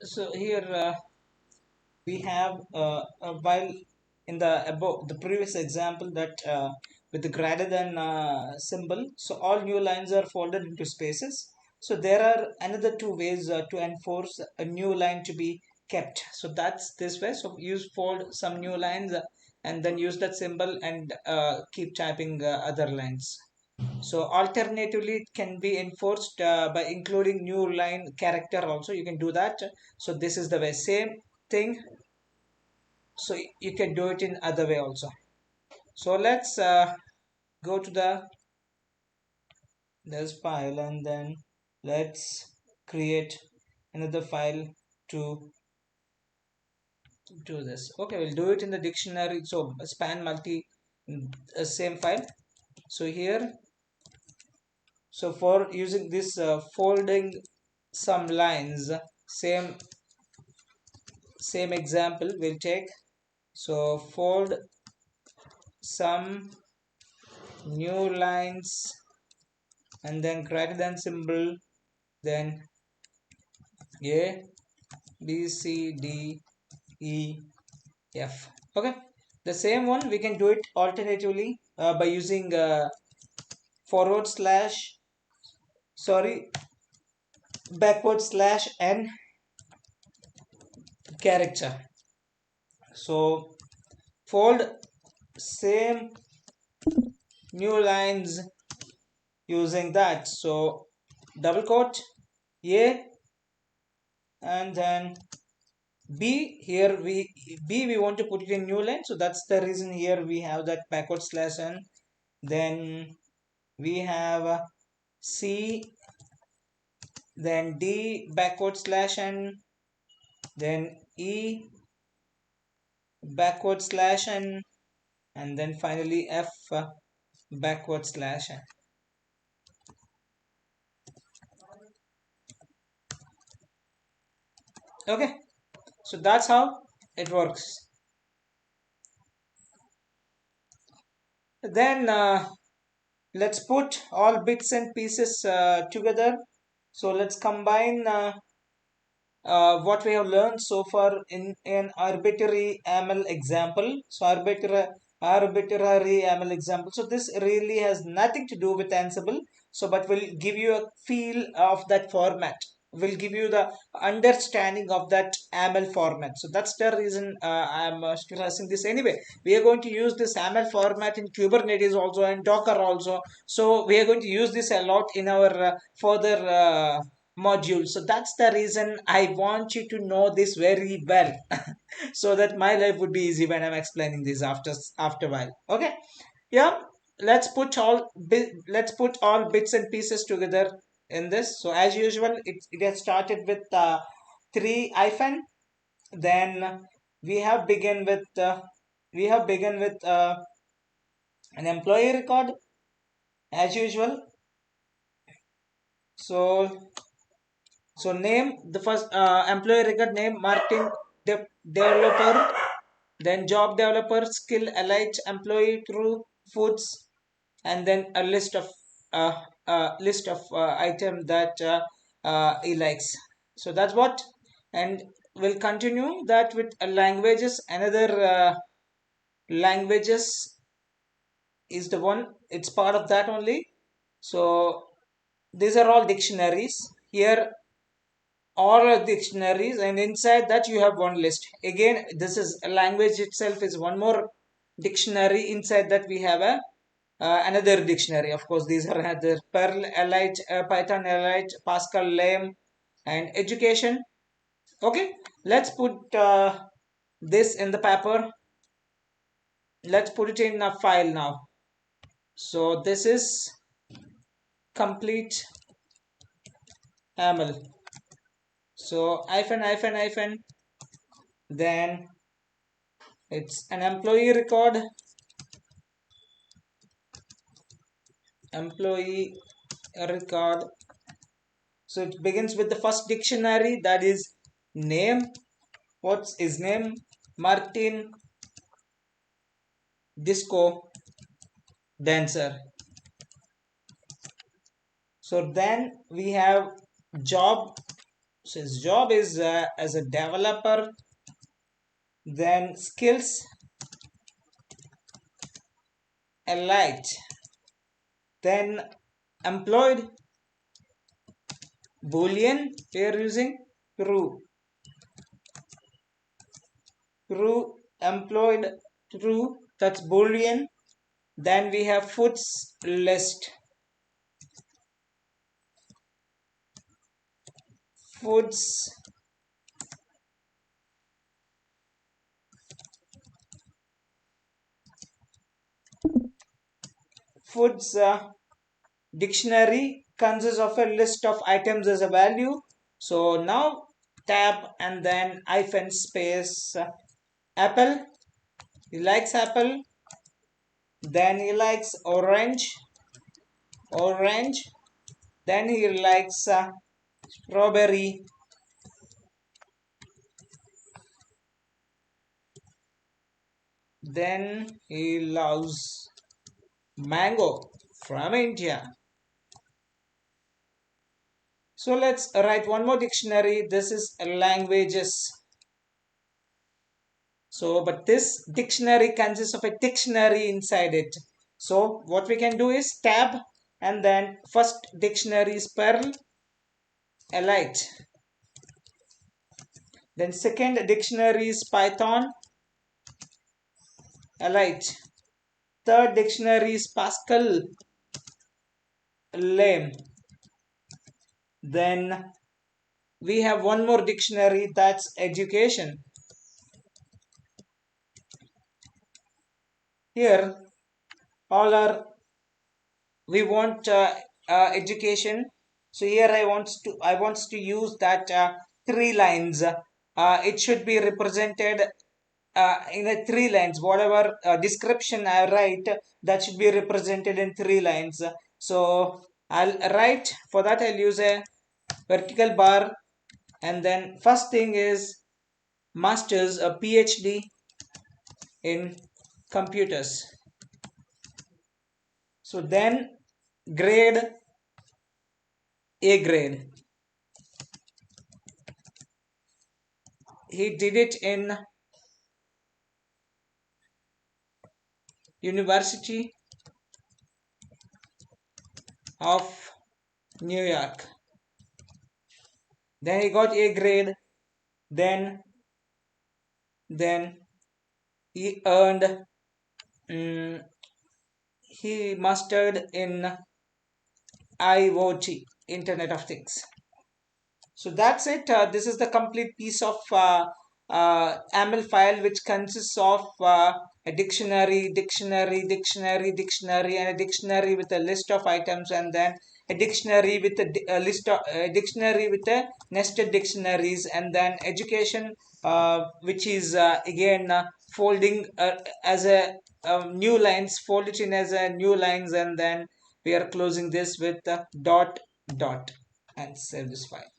So here we have while in the above the previous example that with the greater than symbol, so all new lines are folded into spaces. So there are another two ways to enforce a new line to be kept. So that's this way. So use fold some new lines and then use that symbol and keep typing other lines. So alternatively, it can be enforced by including new line character also. You can do that. So this is the way. Same thing. So you can do it in other way also. So let's go to the this file and then let's create another file to do this. Okay, we'll do it in the dictionary. So span multi same file. So here, so for using this folding some lines, same example we'll take. So fold some new lines and then greater than symbol, then A B C D E F. Okay, the same one we can do it alternatively by using forward slash, sorry, backward slash n character. So fold same new lines using that. So double quote A and then B. Here we want to put it in new line, so that's the reason here we have that backward slash n. Then we have C, then D backward slash n, then E backward slash n, and then finally F backward slash n. Okay, so that's how it works. Then let's put all bits and pieces together. So let's combine what we have learned so far in an arbitrary YAML example. So arbitrary YAML example. So this really has nothing to do with Ansible. So but will give you a feel of that format. Will give you the understanding of that YAML format. So that's the reason I'm stressing this. Anyway, we are going to use this YAML format in Kubernetes also and Docker also. So we are going to use this a lot in our further module. So that's the reason I want you to know this very well so that my life would be easy when I'm explaining this after a while. Okay, yeah, let's put all bits and pieces together in this. So as usual, it has started with three hyphen. Then we have begun with an employee record as usual. So name, the first employee record name Martin developer, then job developer, skill elite employee, true, foods, and then a list of item that he likes. So that's what, and we'll continue that with languages. Another languages is the one, it's part of that only. So these are all dictionaries here, all are dictionaries, and inside that you have one list. Again, this is a language itself is one more dictionary. Inside that we have a another dictionary. Of course, these are other Perl, Elite, Python, Elite, Pascal, Lame, and education. Okay, let's put this in the paper. Let's put it in a file now. So this is complete YAML. So hyphen, then it's an employee record, employee record. So it begins with the first dictionary, that is name. What's his name? Martin Disco Dancer. So then we have job. So his job is as a developer, then skills, elite, then employed, boolean we are using, true, employed, true, that's boolean. Then we have foods list, foods, foods dictionary consists of a list of items as a value. So now tab and then hyphen space apple. He likes apple. Then he likes orange, orange. Then he likes strawberry. Then he loves mango from India. So let's write one more dictionary. This is languages. So, but this dictionary consists of a dictionary inside it. So, what we can do is tab and then first dictionary is Perl, Elite. Then second dictionary is Python, Elite. Third dictionary is Pascal, Lame. Then we have one more dictionary, that's education. Here all are, we want education. So here I wants to use that three lines. It should be represented in a three lines. Whatever description I write, that should be represented in three lines. So I'll write, for that I'll use a vertical bar, and then first thing is masters, a PhD in computers. So then grade, A grade. He did it in University of New York. Then he got A grade. Then he earned, he mastered in IoT, Internet of Things. So that's it. This is the complete piece of YAML file, which consists of a dictionary, and a dictionary with a list of items, and then a dictionary with a list of a dictionary with a nested dictionaries, and then education, which is again folding as a new lines, fold it in as a new lines, and then we are closing this with dot dot and save this file.